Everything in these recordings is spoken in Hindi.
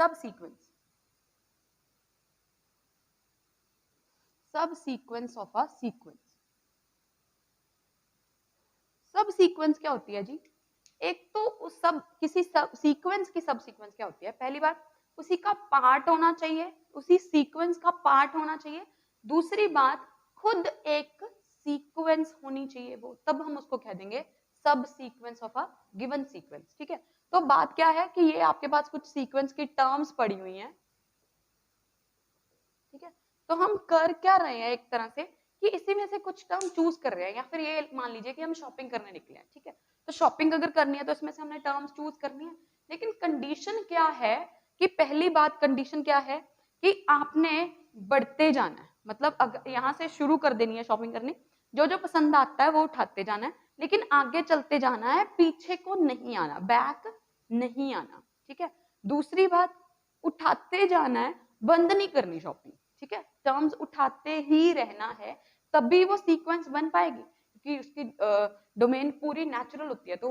सब सीक्वेंस, सब सीक्वेंस ऑफ अ सीक्वेंस। सब सीक्वेंस क्या होती है जी? एक तो उस सब किसी सब सीक्वेंस की सब सीक्वेंस क्या होती है? पहली बात उसी का पार्ट होना चाहिए, उसी सीक्वेंस का पार्ट होना चाहिए। दूसरी बात खुद एक सीक्वेंस होनी चाहिए वो, तब हम उसको कह देंगे सब sequence of a given sequence. ठीक है, तो बात क्या है कि ये आपके पास कुछ सीक्वेंस की टर्म्स पड़ी हुई हैं। ठीक है, तो हम कर क्या रहे हैं एक तरह से कि इसी में से कुछ टर्म चूज कर रहे हैं, या फिर ये मान लीजिए कि हम शॉपिंग करने निकले हैं। ठीक है, तो शॉपिंग अगर करनी है तो इसमें से हमने टर्म्स चूज करनी है, लेकिन कंडीशन क्या है कि पहली बात कंडीशन क्या है कि आपने बढ़ते जाना है, मतलब अगर यहाँ से शुरू कर देनी है शॉपिंग करनी, जो जो पसंद आता है वो उठाते जाना है, लेकिन आगे चलते जाना है, पीछे को नहीं आना, बैक नहीं आना। ठीक है, दूसरी बात उठाते जाना है, बंद नहीं करनी शॉपिंग। ठीक है, टर्म्स उठाते ही रहना है, तभी वो सीक्वेंस बन पाएगी, क्योंकि उसकी डोमेन पूरी नेचुरल होती है, तो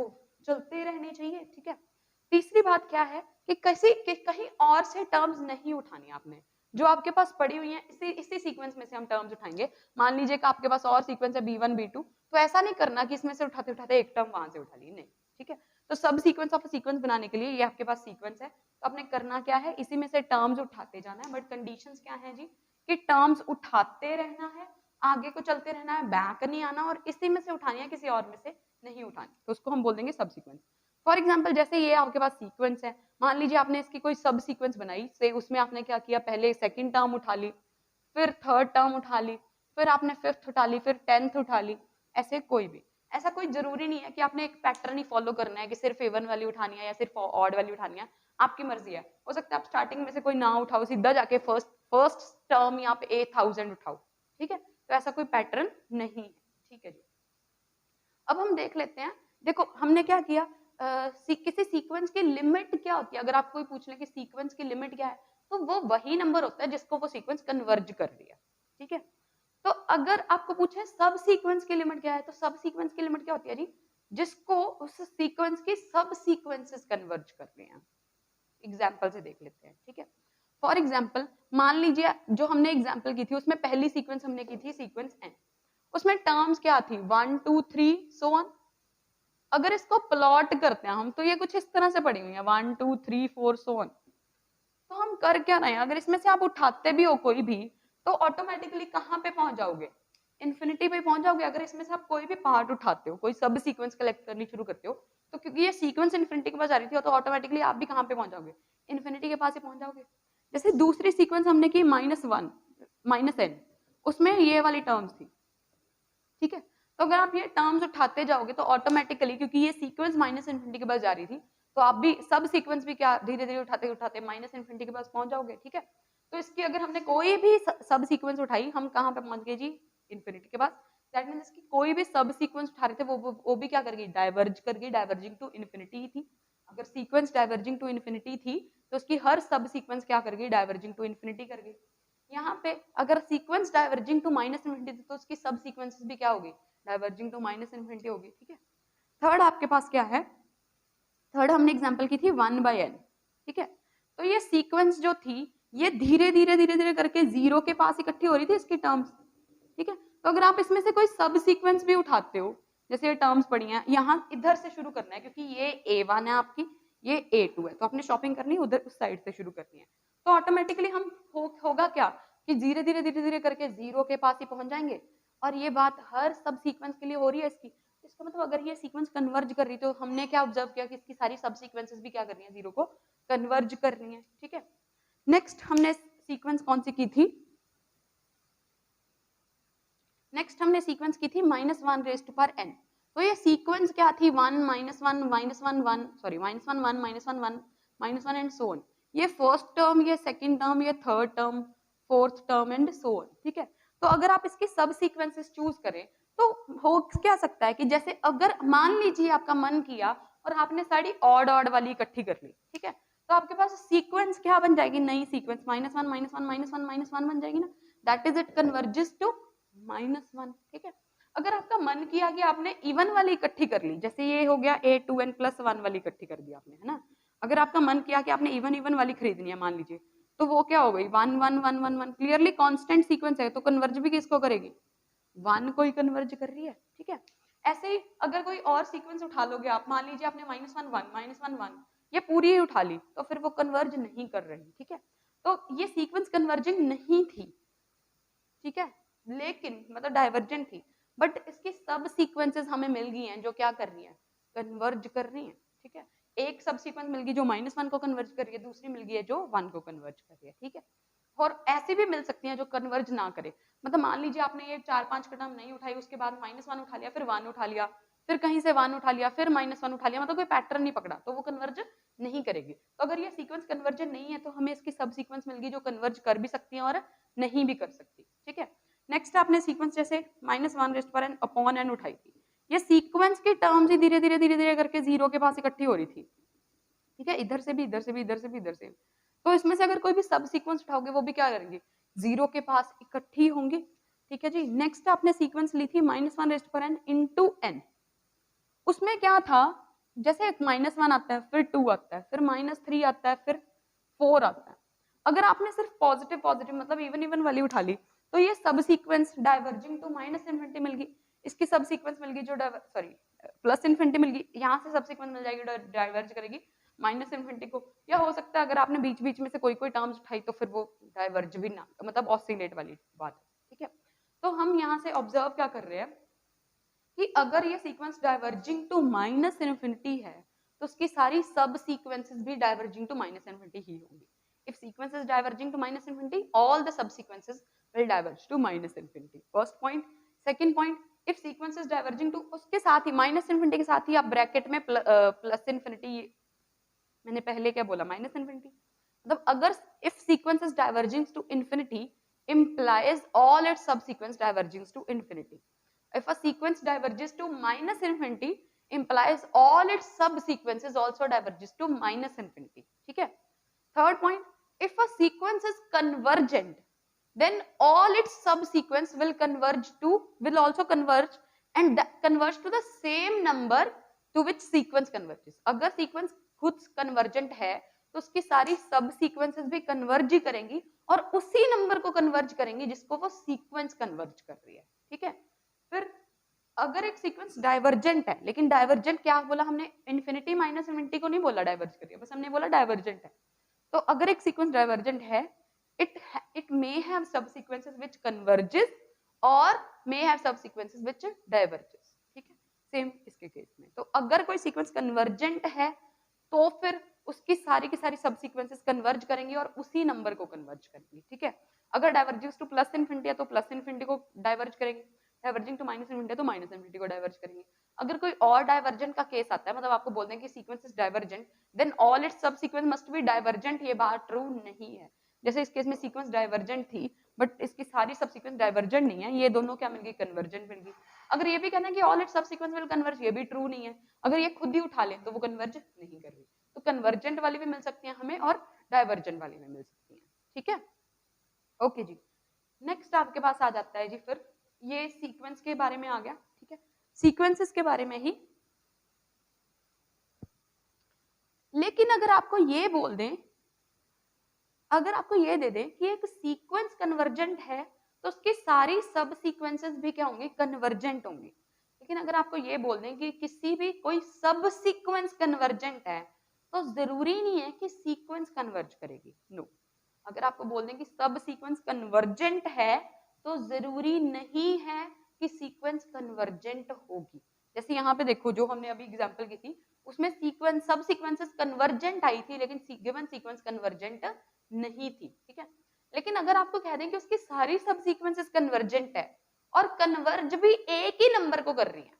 चलते रहने चाहिए। ठीक है, तीसरी बात क्या है कि कहीं और से टर्म्स नहीं उठानी आपने, जो आपके पास पड़ी हुई है इसी सीक्वेंस में से हम टर्म्स उठाएंगे। मान लीजिए कि आपके पास और सीक्वेंस है B1 B2, तो ऐसा नहीं करना कि इसमें से उठाते उठाते एक टर्म वहां से उठा ली, नहीं। ठीक है, तो सब सीक्वेंस ऑफ सीक्वेंस बनाने के लिए ये आपके पास सीक्वेंस है, तो आपने करना क्या है, इसी में से टर्म्स उठाते जाना है। बट कंडीशंस क्या है जी कि टर्म्स उठाते रहना है, आगे को चलते रहना है, बैक नहीं आना, और इसी में से उठानी है, किसी और में से नहीं उठानी, तो उसको हम बोल देंगे सब सीक्वेंस। फॉर एग्जाम्पल जैसे ये आपके पास सीक्वेंस है, मान लीजिए आपने इसकी कोई सब सीक्वेंस बनाई से, उसमें आपने क्या किया, पहले सेकंड टर्म उठा ली, फिर थर्ड टर्म उठा ली, फिर आपने फिफ्थ उठा ली, फिर 10th उठा ली। ऐसे कोई भी, ऐसा कोई जरूरी नहीं है कि आपने एक पैटर्न ही फॉलो करना है कि सिर्फ इवन वैल्यू उठानी है या सिर्फ ऑड वैल्यू उठानी है, आपकी मर्जी है। हो सकता है आप स्टार्टिंग में से कोई ना उठाओ, सीधा जाके फर्स्ट टर्म यहाँ पे 8000 उठाओ। ठीक है, तो ऐसा कोई पैटर्न नहीं है। ठीक है जी, अब हम देख लेते हैं। देखो हमने क्या किया, किसी सीक्वेंस की लिमिट क्या होती है, अगर आप कोई पूछ ले कि सीक्वेंस की लिमिट क्या है, तो वो वही नंबर होता है जिसको वो सीक्वेंस कन्वर्ज कर रही है। ठीक है, तो अगर आपको पूछे सब सीक्वेंस की लिमिट क्या है, तो सब सीक्वेंस की लिमिट क्या होती है जी, जिसको उस सीक्वेंस की सब सीक्वेंसेस कन्वर्ज कर रहे हैं। एग्जाम्पल से देख लेते हैं। ठीक है, फॉर एग्जाम्पल मान लीजिए जो हमने एग्जाम्पल की थी उसमें पहली सीक्वेंस हमने की थी सीक्वेंस n, उसमें टर्म्स क्या थी 1 2 3 सो ऑन। अगर इसको प्लॉट करते हैं हम, तो ये कुछ इस तरह से पड़ी हुई है 1 2 3 4 सो ऑन। तो हम कर क्या रहे हैं, अगर इसमें से आप उठाते भी हो कोई भी, तो ऑटोमेटिकली कहाँ पे पहुंच जाओगे, इन्फिनिटी पे पहुंच जाओगे। अगर इसमें से आप कोई भी पार्ट उठाते हो, कोई सब सीक्वेंस कलेक्ट करनी शुरू करते हो, तो क्योंकि ये सीक्वेंस इन्फिनिटी के पास जा रही थी, तो ऑटोमेटिकली आप भी कहाँ पे पहुंच जाओगे, इन्फिनिटी के पास ही पहुंच जाओगे। जैसे दूसरी सीक्वेंस हमने की -1 -n, उसमें ये वाली टर्म्स थी। ठीक है, तो अगर आप ये टर्म्स उठाते जाओगे तो ऑटोमेटिकली, क्योंकि ये सीक्वेंस माइनस इन्फिनिटी के पास जा रही थी, तो आप भी सब सीक्वेंस भी क्या धीरे धीरे उठाते उठाते माइनस इन्फिनिटी के पास पहुंच जाओगे। ठीक है, तो इसकी अगर हमने कोई भी सब सीक्वेंस उठाई, हम कहाँ पे पहुंच गए जी, इन्फिनिटी के पास। दैट मींस इसकी कोई भी सब सीक्वेंस उठा रहे थे वो भी क्या कर गई, डाइवर्ज कर गई, डाइवर्जिंग टू इन्फिनिटी थी। अगर सीक्वेंस डाइवर्जिंग टू इन्फिनिटी थी, तो उसकी हर सब सीक्वेंस क्या कर गई, डाइवर्जिंग टू इन्फिनिटी कर गई। यहाँ पे अगर sequence diverging to minus infinity थी, तो उसकी सब सीक्वेंसेस भी क्या होगी, डाइवर्जिंग टू माइनस इन्फिनिटी होगी। ठीक है, थर्ड आपके पास क्या है, थर्ड हमने एग्जांपल की थी 1/n। ठीक है, तो ये सीक्वेंस जो थी ये धीरे धीरे धीरे धीरे करके 0 के पास इकट्ठी हो रही थी इसकी टर्म्स। ठीक है, तो अगर आप इसमें से कोई सब सीक्वेंस भी उठाते हो, जैसे ये टर्म्स पड़ी हैं, यहाँ इधर से शुरू करना है, क्योंकि ये A1 है आपकी, ये A2 है, तो आपने शॉपिंग करनी है उधर उस साइड से शुरू करनी है। तो ऑटोमेटिकली हम होगा क्या कि धीरे धीरे धीरे धीरे करके 0 के पास ही पहुंच जाएंगे। और ये बात हर सब सीक्वेंस के लिए हो रही है इसकी, इसका मतलब अगर ये सीक्वेंस कन्वर्ज कर रही, तो हमने क्या ऑब्जर्व किया कि इसकी सारी सब सीक्वेंसेस भी क्या करनी है, 0 को कन्वर्ज करनी है। ठीक है, नेक्स्ट हमने सीक्वेंस कौन सी की थी, नेक्स्ट हमने सीक्वेंस की थी -1 रेज़ टू पावर n। तो ये सीक्वेंस क्या थी, 1 -1 -1 1 सॉरी -1 1 -1 1 -1 एंड सो ऑन। ये फर्स्ट टर्म, ये सेकंड टर्म, ये third term, fourth term and so on. ठीक है, तो अगर आप इसकी सब सीक्वेंसेस चूज करें, तो हो क्या सकता है कि जैसे अगर मान लीजिए आपका मन किया और आपने सारी ऑड ऑड वाली इकट्ठी कर ली। ठीक है, तो आपके पास सीक्वेंस क्या बन जाएगी, नई सीक्वेंस -1 -1 -1 -1 बन जाएगी ना, that is it converges to -1। ठीक है, अगर आपका मन किया कि आपने इवन वाली इकट्ठी कर ली, जैसे ये हो गया A2n + 1 वाली इकट्ठी कर दी आपने, है ना, अगर आपका मन किया कि आपने इवन इवन वाली खरीदनी है मान लीजिए, तो वो क्या हो गई 1 1 1 1 1, क्लियरली कांस्टेंट सीक्वेंस है तो कन्वर्ज भी किसको करेगी, 1 को ही कन्वर्ज कर रही है, ठीक है। ऐसे ही अगर कोई और सीक्वेंस उठा लोगे आप, मान लीजिए आपने -1 1 -1 1, ये पूरी ही उठा ली तो फिर वो कन्वर्ज नहीं कर रही, ठीक है। तो ये सीक्वेंस कन्वर्जिंग नहीं थी, ठीक है, लेकिन मतलब डाइवर्जेंट थी, बट इसकी सब सीक्वेंसेस हमें मिल गई हैं जो क्या कर रही हैं, कन्वर्ज कर रही हैं, ठीक है। एक सब सीक्वेंस मिल गई जो -1 को कन्वर्ज कर रही है, दूसरी मिल गई है जो 1 को कन्वर्ज कर रही है, ठीक है। और ऐसी भी मिल सकती हैं जो कन्वर्ज ना करे, मतलब मान लीजिए आपने ये 4-5 कदम नहीं उठाई, उसके बाद -1 उठा लिया, फिर 1 उठा लिया, फिर कहीं से 1 उठा लिया, फिर -1 उठा लिया, मतलब कोई पैटर्न नहीं पकड़ा, तो वो कन्वर्ज नहीं करेगी। तो अगर ये सीक्वेंस कन्वर्जन नहीं है तो हमें इसकी सब सीक्वेंस मिल गई जो कन्वर्ज कर भी सकती है और नहीं भी कर सकती, ठीक है। नेक्स्ट आपने सीक्वेंस जैसे -1n/n उठाई थी, ये सीक्वेंस की टर्म्स ही धीरे धीरे करके 0 के पास इकट्ठी हो रही थी, ठीक है, इधर से भी इधर से भी इधर से भी इधर से। तो इसमें से अगर कोई भी सब सीक्वेंस उठाओगे वो भी क्या करेंगे, 0 के पास इकट्ठी होंगी, ठीक है जी। नेक्स्ट आपने सीक्वेंस ली थी -1n into n, उसमें क्या था, जैसे -1 आता है, फिर 2 आता है, फिर -3 आता है, फिर 4 आता है। अगर आपने सिर्फ पॉजिटिव पॉजिटिव मतलब इवन इवन वाली उठा ली तो ये सब सीक्वेंस डाइवर्जिंग टू -∞ मिल गई, इसकी सब सीक्वेंस मिल गई जो सॉरी +∞ मिल गई, यहाँ से सब सीक्वेंस मिल जाएगी डाइवर्ज करेगी -∞ को। या हो सकता है अगर आपने बीच बीच में से कोई कोई टर्म्स उठाई तो फिर वो डाइवर्ज भी ना, मतलब ऑसिलेट वाली बात, ठीक है। तो हम यहाँ से ऑब्जर्व क्या कर रहे हैं कि अगर ये सीक्वेंस डाइवर्जिंग टू -∞ है तो उसकी सारी सब सीक्वेंसेस भी डाइवर्जिंग टू -∞ ही होंगी। If sequence is diverging to -∞, all the subsequences will diverge to -∞. First point. Second point, if sequence is diverging to, उसके साथ ही -∞ के साथ ही आप ब्रैकेट में +∞, मैंने पहले क्या बोला -∞, मतलब अगर if sequence is diverging to infinity implies all its subsequence diverging to infinity. If a sequence diverges to -∞, implies all its subsequences also diverges to -∞, ठीक है। Third point, if a sequence is convergent, then all its subsequence will also converge and converge to the same number to which sequence converges. अगर sequence खुद convergent है तो उसकी सारी सब सीक्वेंसेस भी कन्वर्ज ही करेंगी और उसी नंबर को कन्वर्ज करेंगी जिसको वो सीक्वेंस कन्वर्ज कर रही है, ठीक है। फिर अगर एक सीक्वेंस डाइवर्जेंट है, लेकिन डाइवर्जेंट क्या बोला हमने, इन्फिनिटी -∞ को नहीं बोला डाइवर्ज करिए, बस हमने बोला डाइवर्जेंट है। तो अगर एक सीक्वेंस डाइवर्जेंट है, it may have subsequences which converges or may have subsequences which diverges, ठीक है। सेम इसके केस में, तो अगर कोई सीक्वेंस कन्वर्जेंट है तो फिर उसकी सारी की सारी सब सीक्वेंसेस कन्वर्ज करेंगी और उसी नंबर को कन्वर्ज करेंगी, ठीक है। अगर डाइवर्जेस टू +∞ है तो +∞ को डाइवर्ज करेंगे, डाइवर्जिंग टू -∞ है तो -∞ को डाइवर्ज करेंगे। अगर कोई और डाइवर्जेंट का केस आता है, मतलब आपको बोल दें कि sequence is divergent, then all its subsequence must be divergent, ये बात ट्रू नहीं है। जैसे इस केस में सीक्वेंस डाइवर्जेंट थी बट इसकी सारी सब सीक्वेंस डाइवर्जेंट नहीं है, ये दोनों क्या मिल गई, कन्वर्जेंट मिल गई। अगर ये भी कहना है कि ऑल इट्स सब सीक्वेंस विल कन्वर्ज, ये भी ट्रू नहीं है। अगर ये खुद ही उठा लें तो वो कन्वर्ज नहीं कर रही। तो कन्वर्जेंट वाली भी मिल सकती है हमें और डाइवर्जेंट वाली भी मिल सकती है, ठीक है। ओके जी, नेक्स्ट आपके पास आ जाता है जी, फिर ये सीक्वेंस के बारे में आ गया, ठीक है। सीक्वेंसेस के बारे में ही, लेकिन अगर आपको ये बोल दें, अगर आपको ये दे दें कि एक सीक्वेंस कन्वर्जेंट है तो उसकी सारी सब सीक्वेंसेस भी क्या होंगी, कन्वर्जेंट होंगी। लेकिन अगर आपको ये बोल दें कि किसी भी कोई सब सीक्वेंस कन्वर्जेंट है तो जरूरी नहीं है कि सीक्वेंस कन्वर्ज करेगी, नो। अगर आपको बोल दें कि सब सीक्वेंस कन्वर्जेंट है तो जरूरी नहीं है कि सीक्वेंस कन्वर्जेंट होगी। जैसे यहाँ पे देखो जो हमने अभी एग्जांपल की थी उसमें सीक्वेंस सब सीक्वेंसेस कन्वर्जेंट आई थी लेकिन गिवन सीक्वेंस कन्वर्जेंट नहीं थी, ठीक है। लेकिन अगर आपको कह दें कि उसकी सारी सब सीक्वेंसेस कन्वर्जेंट है और कन्वर्ज भी एक ही नंबर को कर रही है,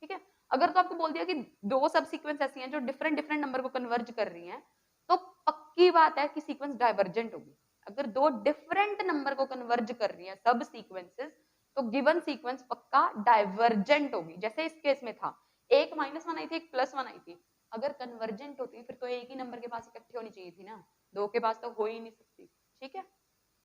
ठीक है। अगर तो आपको बोल दिया कि दो सब सीक्वेंस ऐसी हैं जो डिफरेंट डिफरेंट नंबर को कन्वर्ज कर रही हैं तो पक्की बात है कि सीक्वेंस डाइवर्जेंट होगी। अगर दो डिफरेंट नंबर को कन्वर्ज कर रही हैं सब सीक्वेंसेस तो गिवन सीक्वेंस पक्का डाइवर्जेंट होगी। जैसे इस केस में था, एक -1 आई थी, एक +1 आई थी। अगर कन्वर्जेंट होती फिर तो एक ही नंबर के पास इकट्ठी होनी चाहिए थी ना, दो के पास तो हो ही नहीं सकती, ठीक है।